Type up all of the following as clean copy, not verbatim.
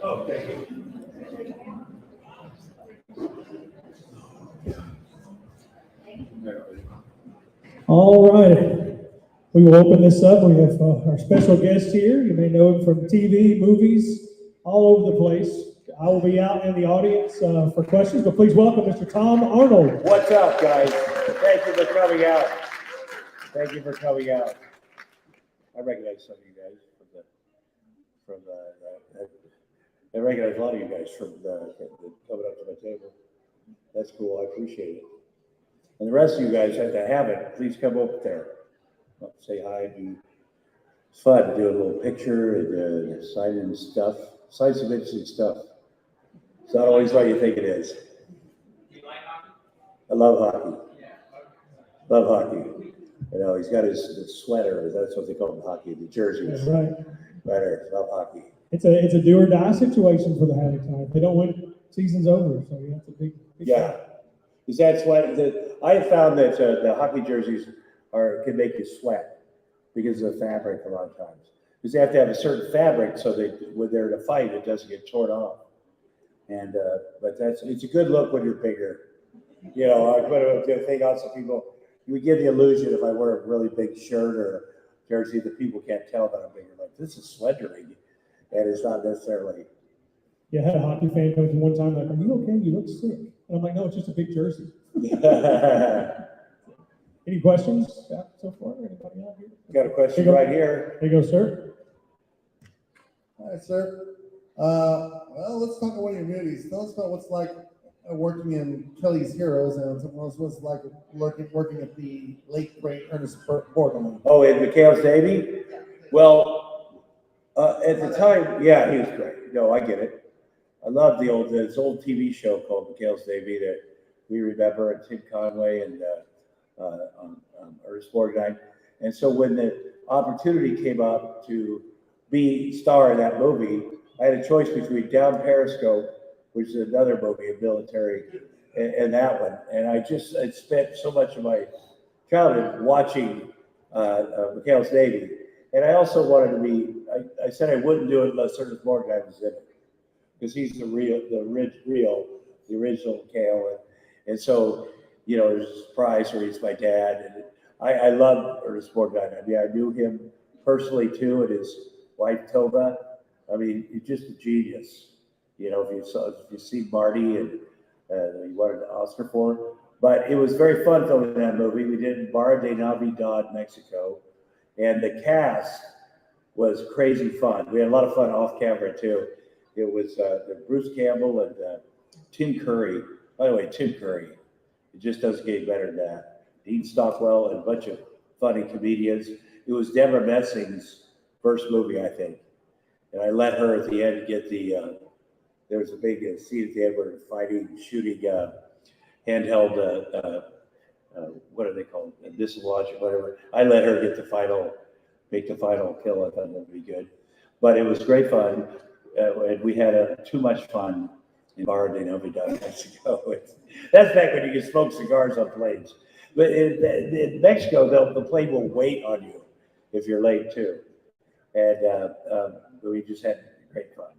Oh, thank you. All right, we will open this up. We have our special guest here. You may know him from TV, movies, all over the place. I will be out in the audience for questions, but please welcome Mr. Tom Arnold. What's up, guys? Thank you for coming out. Thank you for coming out. I recognize some of you guys I recognize a lot of you guys from coming up to my table. That's cool. I appreciate it. And the rest of you guys, if I haven't, please come up there. Say hi. It's fun to do a little picture and sign in stuff. Sign some interesting stuff. It's not always what you think it is. Do you like hockey? I love hockey. Yeah. Love hockey. You know, he's got his sweater. That's what they call it, hockey. The jersey. That's right. Better. Love hockey. It's a do or die situation for the Havoc. If they don't win, season's over. So yeah, it's a big Yeah. Thing. Because that's what I have found that the hockey jerseys can make you sweat because of the fabric a lot of times. Because they have to have a certain fabric so that when they're in a fight, it doesn't get torn off. And but it's a good look when you're bigger. You know, I put a thing on some people. You would give the illusion if I wear a really big shirt or jersey that people can't tell that I'm bigger. Like, this is slendering, and it's not necessarily. Yeah, I had a hockey fan come to one time like, "Are you okay? You look sick." And I'm like, "No, it's just a big jersey." Any questions so far? Anybody out here? Got a question right here. There you go, sir. Hi, sir. Well, let's talk about your movies. Tell us about what's like working in Kelly's Heroes and what's like working at the late great Ernest Borgnine. Oh, in McHale's Navy? Well, at the time, yeah, he was great. No, I get it. I love this old TV show called McHale's Navy that we remember, and Tim Conway and Ernest Borgnine. And so when the opportunity came up to star in that movie, I had a choice between Down Periscope, which is another movie, a military, and that one. And I spent so much of my childhood watching McHale's Navy. And I also wanted to be, I said I wouldn't do it unless Ernest Borgnine was in it, because he's the original McHale. And so, you know, there's a surprise where he's my dad. And I love Ernest Borgnine. I mean, I knew him personally too, and his wife Tova. I mean, he's just a genius. You know, if you see Marty and he won an Oscar for. But it was very fun filming that movie. We did in Barra de Navidad, Mexico, and the cast was crazy fun. We had a lot of fun off camera too. It was Bruce Campbell and Tim Curry. By the way, Tim Curry, it just doesn't get better than that. Dean Stockwell and a bunch of funny comedians. It was Deborah Messing's first movie, I think. And I let her at the end get there was a big scene at the end where fighting, shooting handheld, what are they called? Dislodge or whatever. I let her make the final kill. I thought that would be good. But it was great fun. And we had too much fun in Barra de Navidad, Mexico. That's back when you could smoke cigars on planes. But in Mexico, the plane will wait on you if you're late too. And we just had great fun.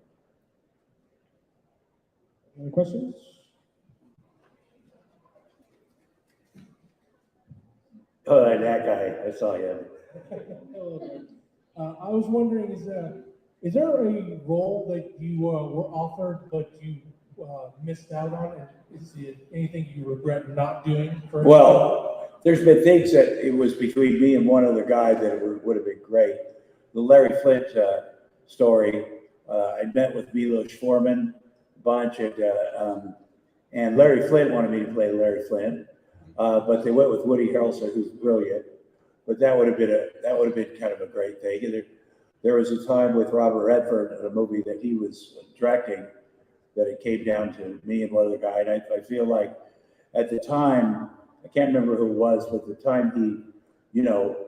Any questions? Oh, that guy, I saw him. I was wondering, is there a role that you were offered but you missed out on? And is it anything you regret not doing? Well, there's been things that it was between me and one other guy that would have been great. The Larry Flint story, I met with Milos Forman a bunch, and Larry Flint wanted me to play Larry Flint, but they went with Woody Harrelson, who's brilliant. But that would have been kind of a great thing. And there was a time with Robert Redford in a movie that he was directing that it came down to me and one other guy. And I feel like at the time, I can't remember who it was, but at the time he, you know,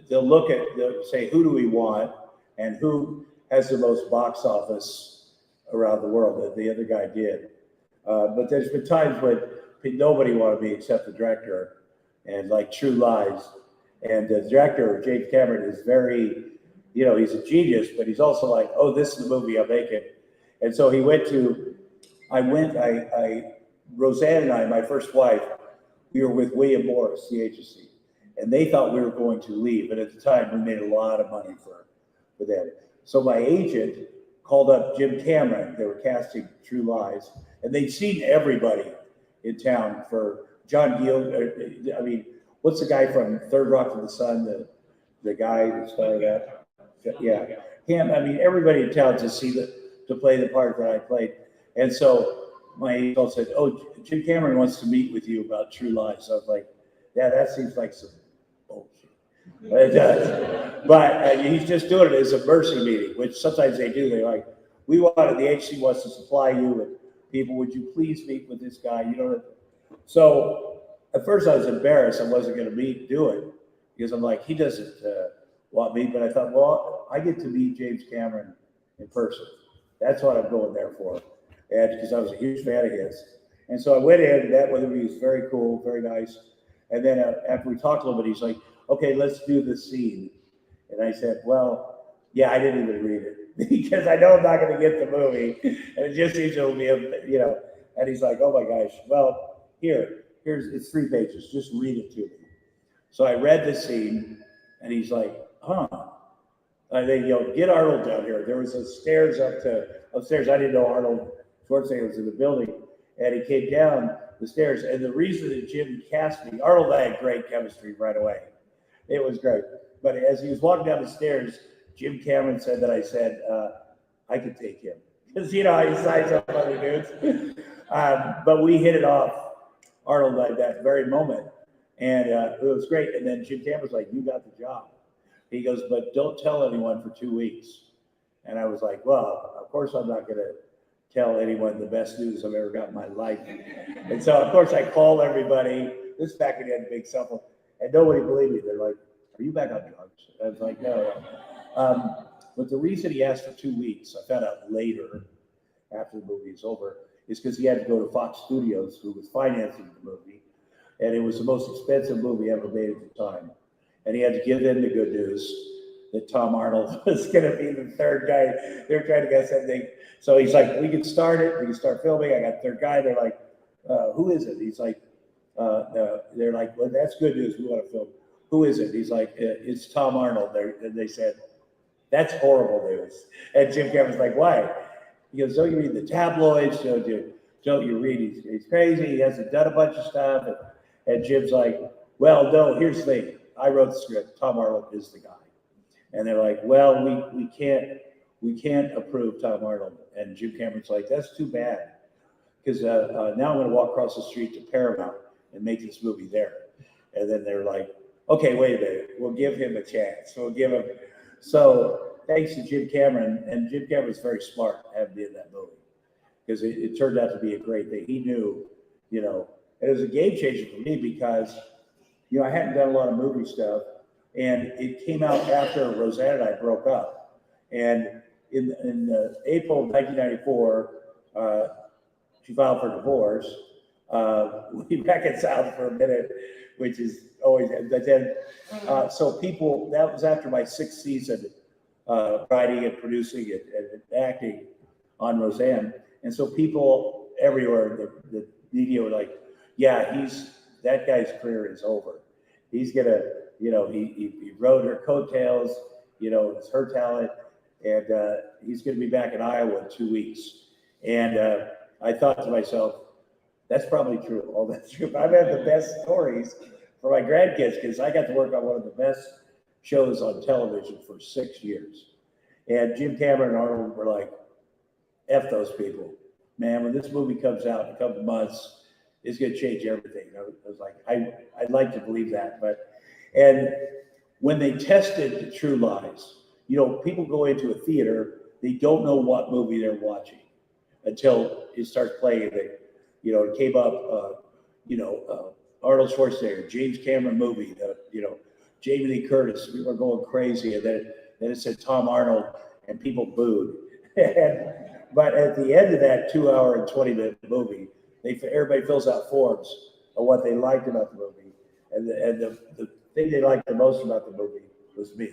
they'll say, who do we want and who has the most box office around the world, that the other guy did. But there's been times when nobody wanted me except the director, and like True Lies. And the director, James Cameron, is very, he's a genius, but he's also like, oh, this is the movie I'm making. And so he went to, Roseanne and I, my first wife, we were with William Morris, the agency, and they thought we were going to leave. And at the time, we made a lot of money for them. So my agent called up Jim Cameron. They were casting True Lies, and they'd seen everybody in town for John Gill. I mean, what's the guy from Third Rock from the Sun? The guy that started that? Yeah, him. I mean, everybody in town to play the part that I played. And so my agent said, "Oh, Jim Cameron wants to meet with you about True Lies." So I was like, "Yeah, that seems like some bullshit." It does. But he's just doing it as a mercy meeting, which sometimes they do. They're like, the agency wants to supply you with people. Would you please meet with this guy? So at first I was embarrassed. I wasn't going to do it because I'm like, he doesn't want me. But I thought, well, I get to meet James Cameron in person. That's what I'm going there for. And because I was a huge fan of his. And so I went in, met with him. He was very cool, very nice. And then after we talked a little bit, he's like, okay, let's do the scene. And I said, well, yeah, I didn't even read it because I know I'm not going to get the movie. And it just seems to be, and he's like, oh my gosh, well, it's 3 pages. Just read it to me. So I read the scene and he's like, huh. And then, get Arnold down here. There was a stairs upstairs. I didn't know Arnold Schwarzenegger was in the building. And he came down the stairs. And the reason that Jim cast me, Arnold and I had great chemistry right away. It was great. But as he was walking down the stairs, Jim Cameron said that I said, I could take him. Because how he signs up other dudes. But we hit it off, Arnold and I, that very moment. And it was great. And then Jim Cameron's like, you got the job. He goes, but don't tell anyone for 2 weeks. And I was like, well, of course I'm not going to tell anyone the best news I've ever got in my life. And so, of course, I called everybody. This is back when you had a big cell phone. And nobody believed me. They're like, are you back on drugs? I was like, no. But the reason he asked for 2 weeks, I found out later, after the movie is over, is because he had to go to Fox Studios, who was financing the movie. And it was the most expensive movie ever made at the time. And he had to give them the good news that Tom Arnold was going to be the third guy. They were trying to get something. So he's like, we can start it. We can start filming. I got third guy. They're like, who is it? He's like, they're like, well, that's good news. We want to film. Who is it? He's like, it's Tom Arnold. And they said, that's horrible news. And Jim Cameron's like, why? He goes, don't you read the tabloids? Don't you read? He's crazy. He hasn't done a bunch of stuff. And Jim's like, well, no, here's the thing. I wrote the script. Tom Arnold is the guy. And they're like, well, we can't approve Tom Arnold. And Jim Cameron's like, that's too bad. Because now I'm going to walk across the street to Paramount and make this movie there. And then they're like, okay, wait a minute. We'll give him a chance. So thanks to Jim Cameron, and Jim Cameron's very smart having been in that movie. Because it turned out to be a great thing. He knew, and it was a game changer for me because, I hadn't done a lot of movie stuff. And it came out after Roseanne and I broke up. And in April of 1994, she filed for divorce. We reconciled for a minute, which is always, but then, so that was after my 6th season writing and producing it and acting on Roseanne. And so people everywhere, the media were like, yeah, that guy's career is over. He's gonna, he rode her coattails, it's her talent, and he's gonna be back in Iowa in 2 weeks. And I thought to myself, that's probably true. All that's true. I've had the best stories for my grandkids because I got to work on one of the best shows on television for 6 years. And Jim Cameron and Arnold were like, F those people. Man, when this movie comes out in a couple months, it's going to change everything. I was like, I'd like to believe that. And when they tested the True Lies, people go into a theater, they don't know what movie they're watching until it starts playing. It came up, Arnold Schwarzenegger, James Cameron movie, Jamie Lee Curtis, we were going crazy. And then it said Tom Arnold and people booed. But at the end of that 2 hour and 20-minute movie, everybody fills out forms of what they liked about the movie. And the thing they liked the most about the movie was me.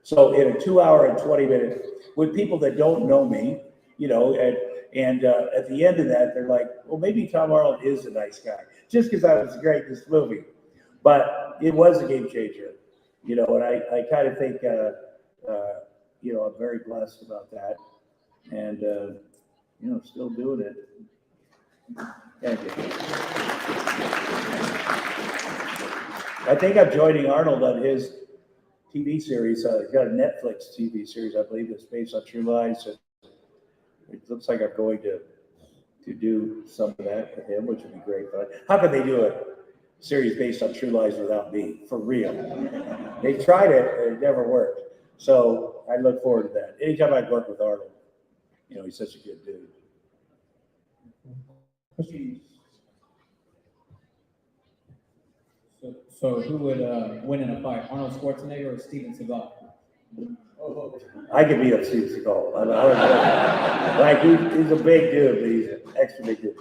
So in a 2 hour and 20 minutes with people that don't know me, you know, and at the end of that, they're like, well, maybe Tom Arnold is a nice guy, just because I was great in this movie. But it was a game changer, you know, and I kind of think, you know, I'm very blessed about that. And, you know, still doing it. Thank you. I think I'm joining Arnold on his TV series. He's got a Netflix TV series, I believe, that's based on true lives. And it looks like I'm going to do some of that with him, which would be great. But how could they do a series based on true lives without me? For real. They tried it and it never worked. So I look forward to that. Anytime I work with Arnold, you know, he's such a good dude. So who would win in a fight, Arnold Schwarzenegger or Steven Seagal? I could beat up Steven Seagal. Like he's a big dude, but he's an extra big dude.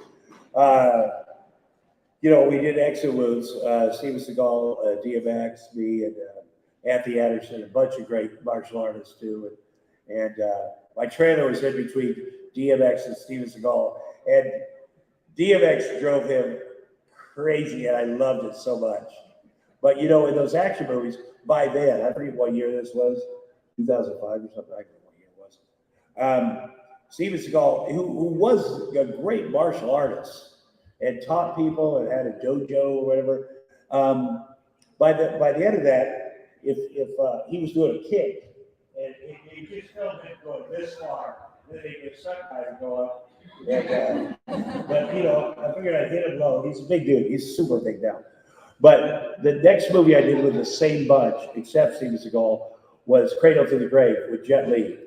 You know, we did X and Wounds, Steven Seagal, DMX, me, and Anthony Anderson, a bunch of great martial artists too. And my trailer was in between DMX and Steven Seagal, and DMX drove him crazy, and I loved it so much. But you know, in those action movies, by then, I forget what year this was, 2005 or something. I don't know what year it was. Steven Seagal, who was a great martial artist and taught people and had a dojo or whatever. By the end of that, if he was doing a kick, and he just filmed it going this far, then they get sucked by and go up. And, but you know, I figured I'd hit him low. He's a big dude. He's super big now. But the next movie I did with the same bunch, except Steven Seagal, was Cradle to the Grave with Jet Li.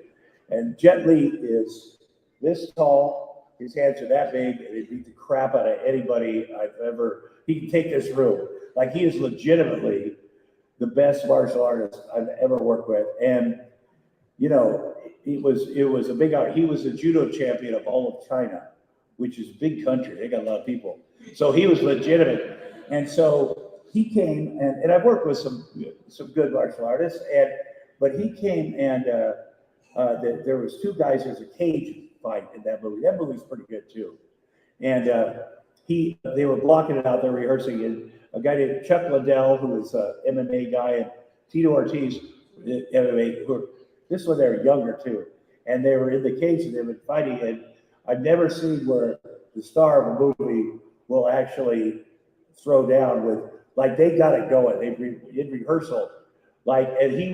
And Jet Li is this tall, his hands are that big, and he beat the crap out of anybody he can take this room. Like, he is legitimately the best martial artist I've ever worked with. And, you know, it was a big art. He was a judo champion of all of China, which is a big country. They got a lot of people. So he was legitimate. And so he came, and I've worked with some good martial artists, but he came and there was two guys. There's a cage fight in that movie. That movie's pretty good too. And they were blocking it out. They're rehearsing, and a guy named Chuck Liddell, who was an MMA guy, and Tito Ortiz, MMA. This one they were younger too, and they were in the cage and they've been fighting. And I've never seen where the star of a movie will actually throw down with, like, they got it going. In rehearsal, like, and he'd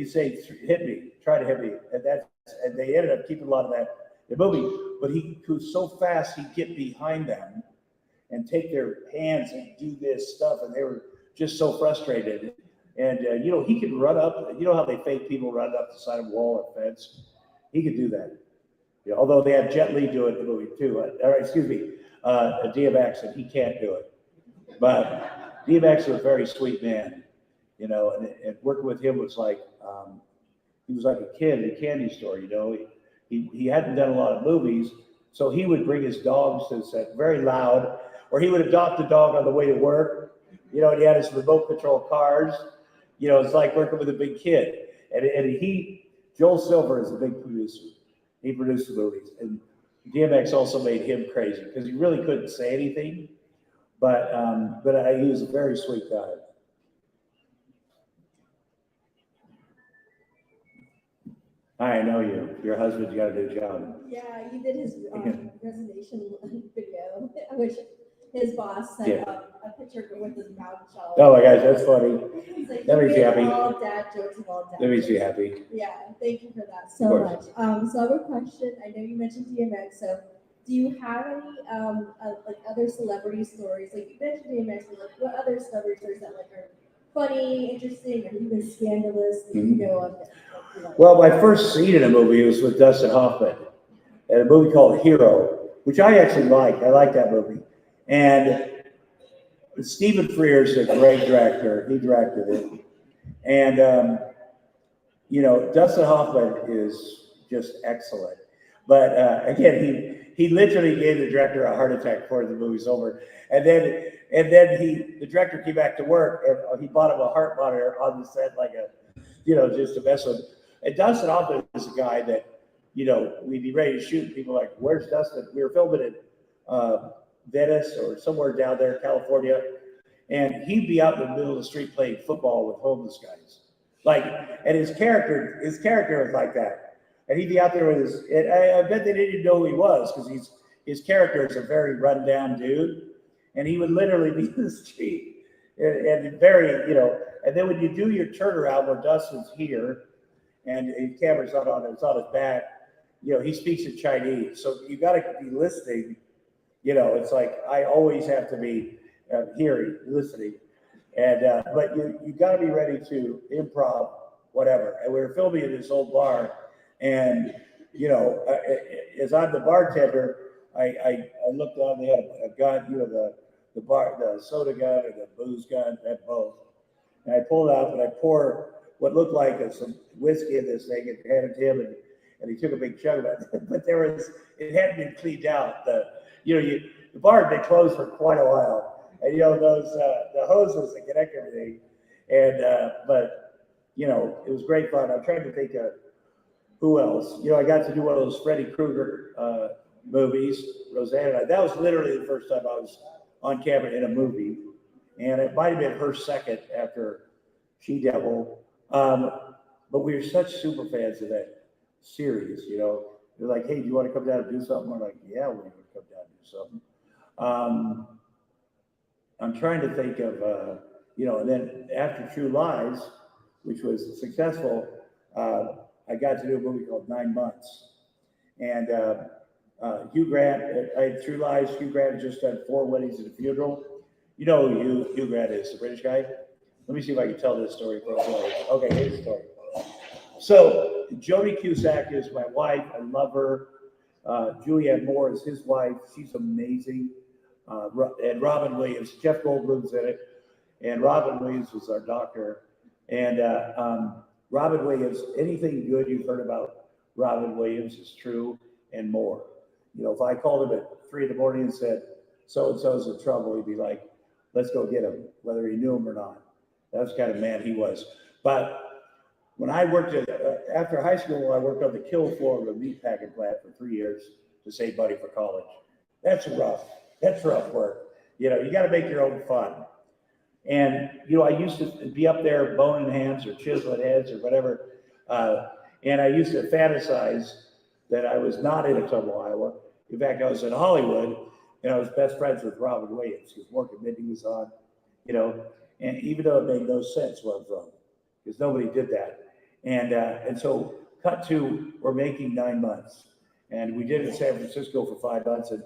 say, hit me, try to hit me, and they ended up keeping a lot of that in the movie. But he was so fast, he'd get behind them and take their hands and do this stuff, and they were just so frustrated. And you know, he could run up. You know how they fake people running up the side of a wall or fence? He could do that. You know, although they had Jet Li do it in the movie too. DMX, and he can't do it. But DMX is a very sweet man, you know, and working with him was like, he was like a kid in a candy store, you know. He hadn't done a lot of movies, so he would bring his dogs to the set, very loud, or he would adopt a dog on the way to work, you know, and he had his remote control cars. You know, it's like working with a big kid. And Joel Silver is a big producer. He produced the movies. And DMX also made him crazy because he really couldn't say anything. But he was a very sweet guy. I know you. Your husband's got a new job. Yeah, you did his resignation video, which his boss sent a picture with his mouth shut. Oh my gosh, that's funny. He's like, That makes you happy. all dad jokes of all dad That makes you jokes. happy. Yeah, thank you for that so much. So I have a question. I know you mentioned DMX. So do you have any like other celebrity stories? Like you mentioned DMX, but like what other celebrity stories that like are funny, interesting, or even scandalous that you know of? Well, my first scene in a movie was with Dustin Hoffman in a movie called Hero, which I actually liked. I like that movie. And Stephen Frears is a great director. He directed it. And, you know, Dustin Hoffman is just excellent. But again, he literally gave the director a heart attack before the movie's over. And then the director came back to work and he bought him a heart monitor on the set, like just to mess with him. And Dustin Hoffman is a guy that, we'd be ready to shoot. People like, where's Dustin? We were filming in Venice or somewhere down there, California. And he'd be out in the middle of the street playing football with homeless guys. And his character was like that. And he'd be out there with and I bet they didn't even know who he was because his character is a very rundown dude. And he would literally be in the street and very, and then when you do your turnaround where Dustin's here and his camera's not on, it's on his back, he speaks in Chinese. So you got to be listening. It's like I always have to be hearing, listening. And, but you got to be ready to improv, whatever. And we were filming in this old bar. And, as I'm the bartender, I looked down, they had a gun, the soda gun or the booze gun, at both. And I pulled out and I pour what looked like some whiskey in this thing and handed to him and he took a big chug of it. But it hadn't been cleaned out. The bar had been closed for quite a while. And those the hoses that connect everything. And but it was great fun. I'm trying to think of who else. I got to do one of those Freddy Krueger movies, Roseanne and I. That was literally the first time I was on camera in a movie. And it might have been her second after She Devil. But we were such super fans of that series, They're like, hey, do you want to come down and do something? We're like, yeah, we want to come down and do something. I'm trying to think of, and then after True Lies, which was successful, I got to do a movie called 9 Months. And Hugh Grant, I had True Lies. Hugh Grant had just done 4 weddings and a funeral. You know who Hugh Grant is, the British guy? Let me see if I can tell this story. Okay, here's the story. So Jodie Cusack is my wife. I love her. Julianne Moore is his wife. She's amazing. And Robin Williams, Jeff Goldblum's in it. And Robin Williams was our doctor. And Robin Williams, anything good you've heard about Robin Williams is true and more. If I called him at 3 a.m. and said, so-and-so's in trouble, he'd be like, let's go get him, whether he knew him or not. That's the kind of man he was. But when I worked after high school, I worked on the kill floor of a meat packing plant for 3 years to save money for college. That's rough work. You got to make your own fun. And, I used to be up there boning hands or chiseling heads or whatever. And I used to fantasize that I was not in Ottumwa, Iowa. In fact, I was in Hollywood and I was best friends with Robin Williams. His More Committee was on, and even though it made no sense where I'm from, because nobody did that. And so cut to, we're making 9 months. And we did it in San Francisco for 5 months. And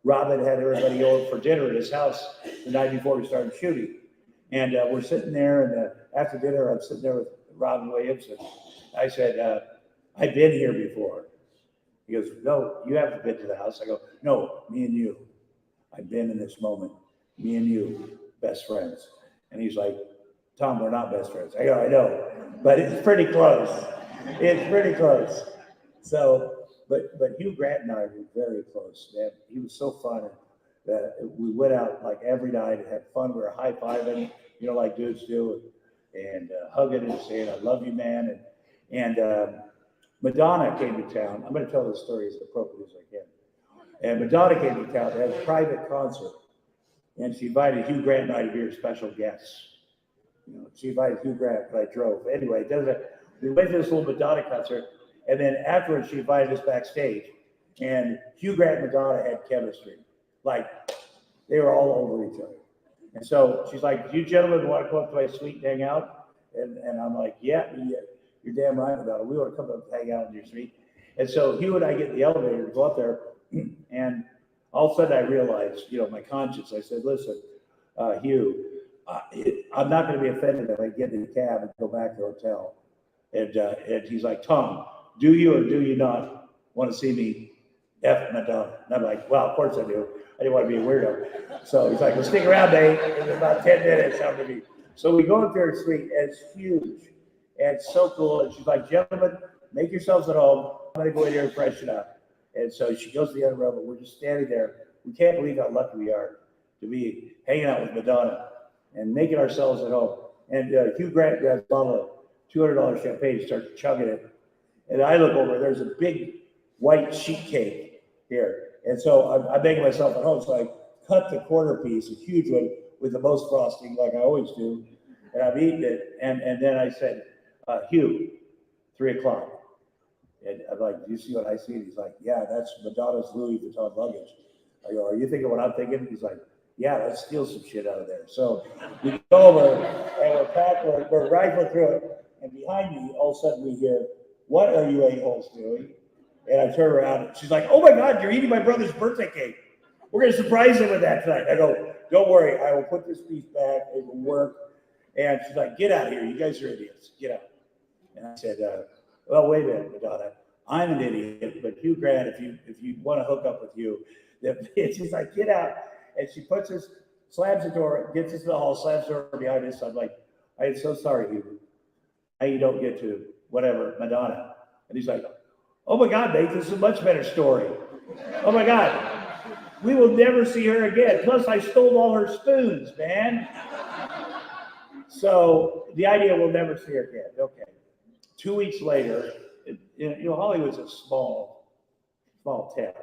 Robin had everybody over for dinner at his house the night before we started shooting. And we're sitting there, and after dinner, I'm sitting there with Robin Williams, and I said, I've been here before. He goes, no, you haven't been to the house. I go, no, me and you. I've been in this moment. Me and you, best friends. And he's like, Tom, we're not best friends. I go, I know, but it's pretty close. It's pretty close. So, but Hugh Grant and I were very close. Man, he was so fun. That we went out like every night and had fun. We were high-fiving, like dudes do, and hugging and saying, I love you, man. And Madonna came to town. I'm going to tell this story as appropriate as I can. And Madonna came to town to have a private concert. And she invited Hugh Grant and I to be her special guests. She invited Hugh Grant, but I drove. Anyway, we went to this little Madonna concert. And then afterwards, she invited us backstage. And Hugh Grant and Madonna had chemistry. Like, they were all over each other. And so she's like, do you gentlemen want to come up to my suite and hang out? And I'm like, yeah, you're damn right about it. We want to come up and hang out in your suite. And so Hugh and I get in the elevator to go up there. And all of a sudden I realized, my conscience. I said, listen, Hugh, I'm not going to be offended if I get in the cab and go back to the hotel. And he's like, Tom, do you or do you not want to see me F Madonna? And I'm like, well, of course I do. I didn't want to be a weirdo. So he's like, well, stick around, Dave. In about 10 minutes, I'm going to be. So we go up there and suite, and it's huge. And it's so cool. And she's like, gentlemen, make yourselves at home. I'm going to go in here and freshen up. And so she goes to the other room, and we're just standing there. We can't believe how lucky we are to be hanging out with Madonna and making ourselves at home. And Hugh Grant grabs a bottle of $200 champagne and starts chugging it. And I look over, there's a big white sheet cake here. And so I'm making myself at home. So I cut the quarter piece, a huge one, with the most frosting, like I always do. And I'm eating it. And then I said, Hugh, 3 o'clock. And I'm like, do you see what I see? And he's like, yeah, that's Madonna's Louis Vuitton luggage. I go, are you thinking what I'm thinking? He's like, yeah, let's steal some shit out of there. So we go over and we're rifling through it. And behind me, all of a sudden we hear, what are you a-holes doing? And I turn around and she's like, oh my God, you're eating my brother's birthday cake. We're going to surprise him with that tonight. I go, don't worry, I will put this piece back. It will work. And she's like, get out of here. You guys are idiots. Get out. And I said, well, wait a minute, Madonna. I'm an idiot, but Hugh Grant, if you want to hook up with you, she's like, get out. And she slams the door, gets us to the hall, slams the door behind us. I'm like, I am so sorry, Hugh. Now you don't get to whatever, Madonna. And he's like, oh my God, mate, this is a much better story. Oh my God, we will never see her again. Plus, I stole all her spoons, man. So the idea we'll never see her again. Okay. 2 weeks later, Hollywood's a small town,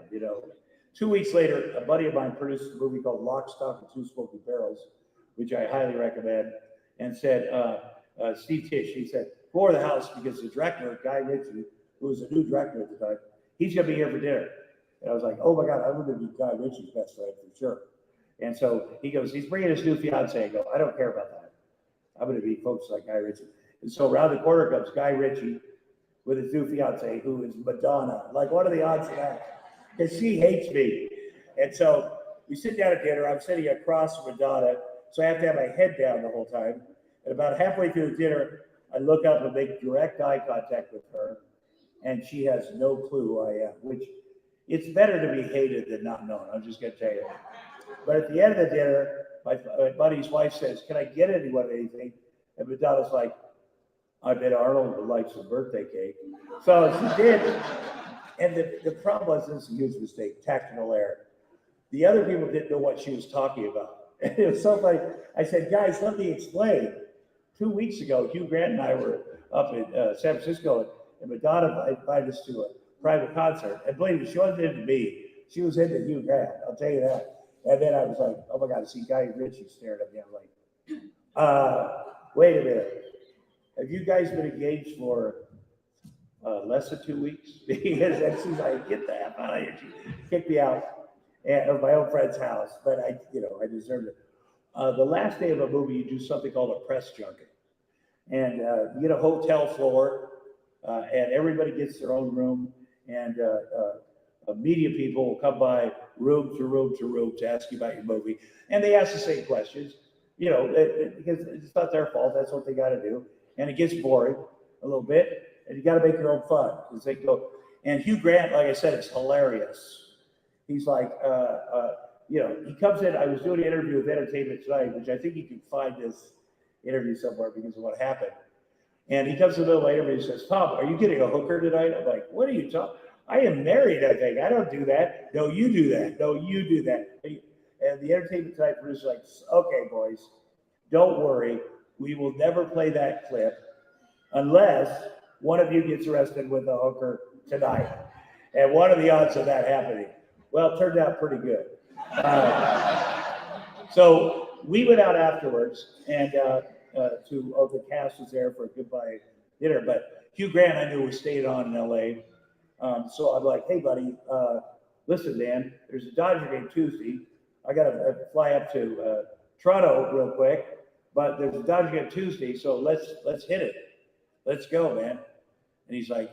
2 weeks later, a buddy of mine produced a movie called Lock, Stock, and Two Smoking Barrels, which I highly recommend, and said, Steve Tisch, he said, go over the house because the director, Guy Ritchie, who was a new director at the time, he's going to be here for dinner. And I was like, oh my God, I'm going to be Guy Ritchie's best friend for sure. And so he goes, he's bringing his new fiance. I go, I don't care about that. I'm going to be folks like Guy Ritchie. And so around the corner comes Guy Ritchie with his new fiance, who is Madonna. Like, what are the odds of that? Because she hates me. And so we sit down at dinner. I'm sitting across from Madonna, so I have to have my head down the whole time. And about halfway through the dinner, I look up and make direct eye contact with her, and she has no clue who I am, which it's better to be hated than not known. I'm just going to tell you. But at the end of the dinner, my buddy's wife says, can I get anyone anything? And Madonna's like, I bet Arnold would like some birthday cake. So she did. And the problem was, this is a huge mistake, tactical error. The other people didn't know what she was talking about. And it was so funny. I said, guys, let me explain. 2 weeks ago, Hugh Grant and I were up in San Francisco, and Madonna invited us to a private concert. And believe me, she wasn't into me. She was into Hugh Grant, I'll tell you that. And then I was like, oh my God, I see Guy Ritchie staring at me. I'm like, wait a minute. Have you guys been engaged for less than 2 weeks? And she's like, get the F out of here. She kicked me out of my own friend's house, but I deserved it. The last day of a movie, you do something called a press junket. And you get a hotel floor, and everybody gets their own room, and media people will come by room to room to room to ask you about your movie. And they ask the same questions, because it's not their fault. That's what they got to do. And it gets boring a little bit, and you got to make your own fun. Because they go, and Hugh Grant, like I said, is hilarious. He's like, he comes in. I was doing an interview with Entertainment Tonight, which I think you can find this interview somewhere because of what happened. And he comes in the middle of my interview and says, Tom, are you getting a hooker tonight? I'm like, what are you talking? I am married, I think. I don't do that. No, you do that. No, you do that. And the Entertainment Tonight producer is like, okay, boys, don't worry. We will never play that clip unless one of you gets arrested with a hooker tonight. And what are the odds of that happening? Well, it turned out pretty good. So we went out afterwards, and the cast was there for a goodbye dinner. But Hugh Grant, I knew, was staying on in LA. So I'm like, hey, buddy, listen, man, there's a Dodger game Tuesday. I got to fly up to Toronto real quick, but there's a Dodger game Tuesday, so let's hit it. Let's go, man. And he's like,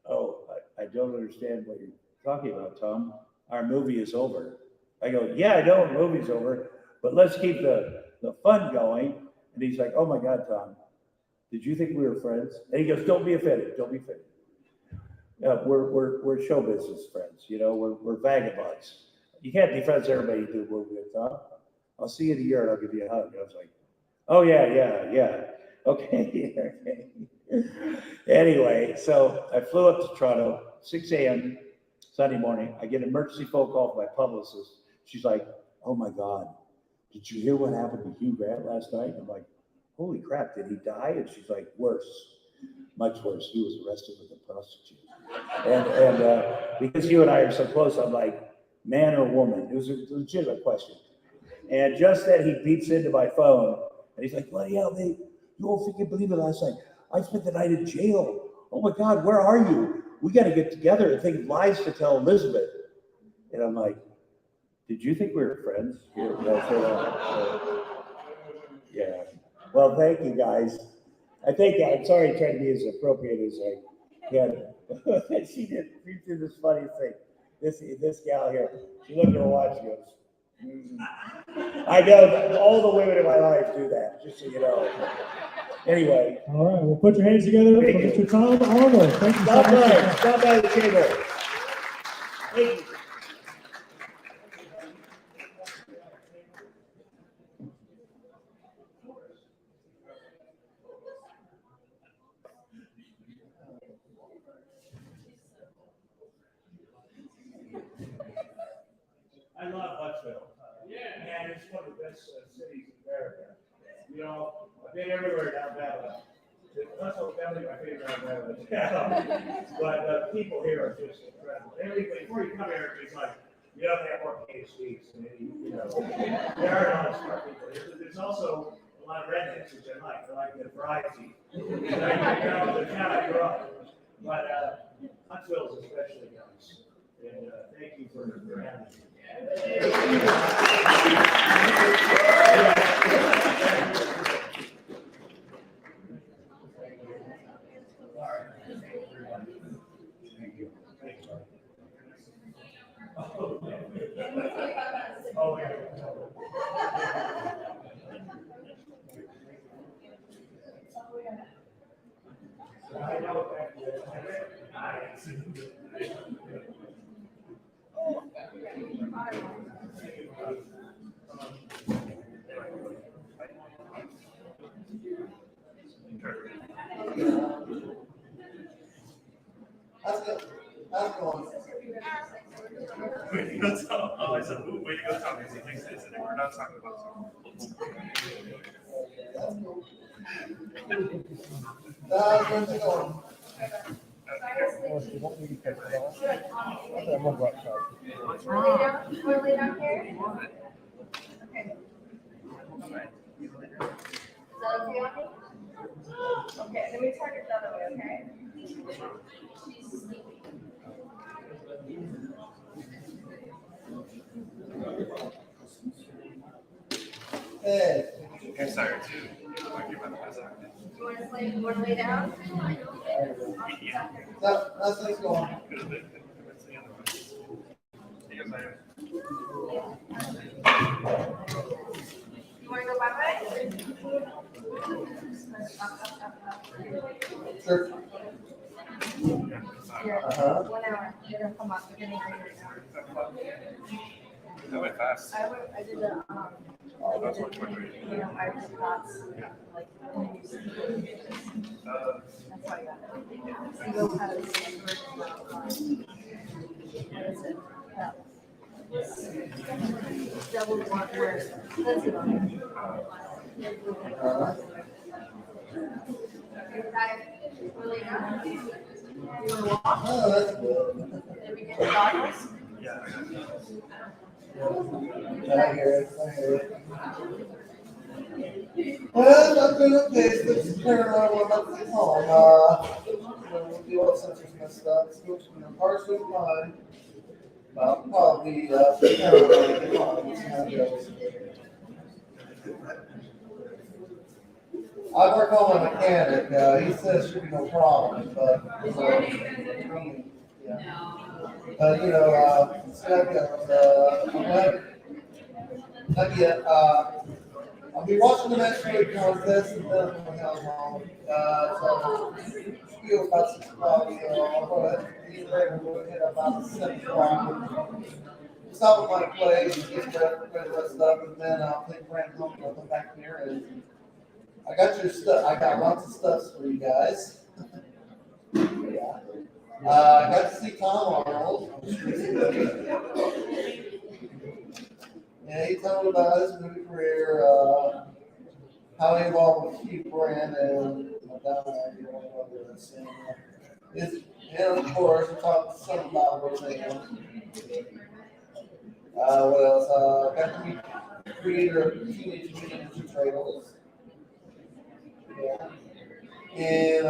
oh, I don't understand what you're talking about, Tom. Our movie is over. I go, yeah, I know the movie's over, but let's keep the fun going. And he's like, oh my God, Tom, did you think we were friends? And he goes, don't be offended. Don't be offended. We're show business friends. We're vagabonds. You can't be friends with everybody you do a movie with, Tom. I'll see you in a year and I'll give you a hug. And I was like, oh yeah. Okay. Anyway, so I flew up to Toronto, 6 a.m. Sunday morning, I get an emergency phone call from my publicist. She's like, "Oh my God, did you hear what happened to Hugh Grant last night?" I'm like, "Holy crap, did he die?" And she's like, "Worse, much worse. He was arrested with a prostitute." And because you and I are so close, I'm like, man or woman? It was a legitimate question. And just then he beeps into my phone and he's like, "Well, yeah, you won't think you believe it last night. I spent the night in jail. Oh my God, where are you? We got to get together and think of lies to tell Elizabeth." And I'm like, "Did you think we were friends?" Yeah. Well, thank you guys. I'm sorry I tried to be as appropriate as I can. She did this funny thing. This gal here, she looked at her watch and goes, I know that all the women in my life do that, just so you know. Anyway. All right, well, put your hands together for Mr. Tom Arnold. Thank you so Stop much. by the table. Thank you. I love Huntsville. Man, it's one of the best cities in America. You know, I've been everywhere down that way. Huntsville County, my favorite down that way. But the people here are just incredible. Everybody, before you come here, it's like, you have to have more PhDs. You know, there are a lot of smart people. There's also a lot of rednecks, which I like. I like the variety. You know, the town I grew up. But Huntsville is especially nice. And thank you for having me. Oh, yeah. I know that. How's it going? Way to go, Tom. Oh, I said, ooh, way to go, Tom, because he thinks it's, and we're not talking about Where's it going? Lay down here? Okay. Is that okay on me? Okay, let me turn it the other way, okay? She's sleeping. Hey. You're sorry, too. Like you're about to pass out. You want to lay down? Yeah. How's things going? Could have been. It's the other one. You guys are- You want to go bye-bye? Sure. Here, Uh-huh. 1 hour. You're gonna come up. You're gonna hear it. That went fast. I did the, That's what quickly. you know, I did class, like, that's why I got it. Steve has a version of, what is it? Double one word. That's it on it. Really not? You wanna walk? Oh, that's good. Did we get the goggles? Yeah. I hear it. Well, I'm doing okay. It's paranoid when I'm at home. We'll deal with sensors messed up. It's partially fine. Well, probably paranoid when I get home. We'll see how it goes. I work home with a mechanic. He says should be no problem, but yeah. You know, so that goes. Not yet. I'll be watching the next week contest and then when I'm home. So feel about 6 o'clock. So I'll go ahead and be there and we'll hit about 7 o'clock. Stop at my place, get that stuff, and then I'll take Brand home and I'll come back here and I got your stuff. I got lots of stuff for you guys. Yeah. I got to see Tom Arnold. And he told me about his movie career, how he involved with Hugh Grant and and of course, we talked some about what's what else? Got to meet the creator of Teenage Mutant Ninja Turtles. Yeah. And I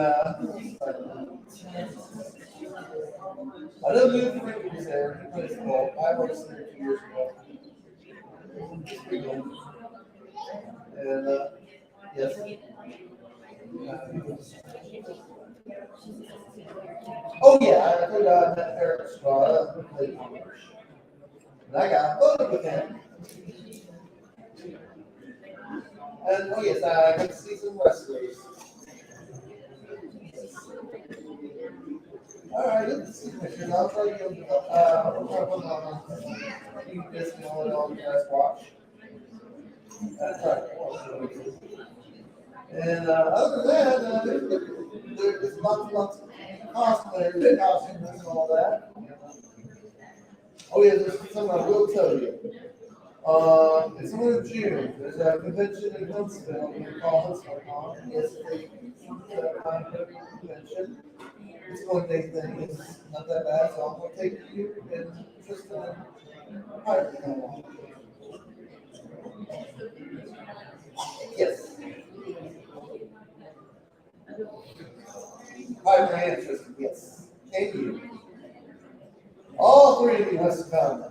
know Lou Frank was there. He plays golf. I was there 2 years ago. And yes. Oh yeah, I told you I met Eric Estrada. And I got a photo with him. And oh yes, I got to see some wrestlers. All right, let's see pictures. I'll tell you. I'm trying to put on this and all you guys watch. That's right. And other than that, there's lots of cosplayers, costumes, and all that. Oh yeah, there's something I will tell you. It's in June. There's a convention in Huntsville. We call Huntsville Con. It's a convention. It's 1 day thing. It's not that bad, so I'm going to take you and Tristan and Piper. Yes. Piper and Tristan, yes. Thank you. All three of you must come.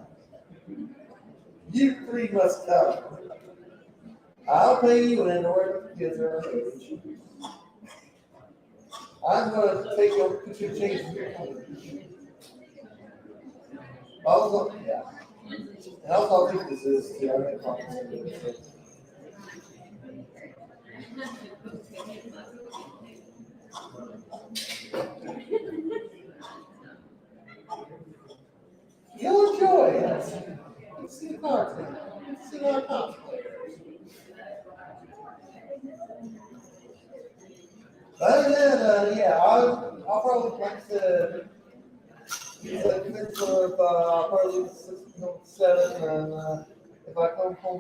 You three must come. I'll pay you in order to get her age. I'm going to take your picture change in your color. Also, yeah. And also, I'll think this is too. I make comments. You'll enjoy it. See the cartoon. See our cosplayers. Other than that, yeah, I'll probably like to use a convention of probably 6 to 7, and if I come home.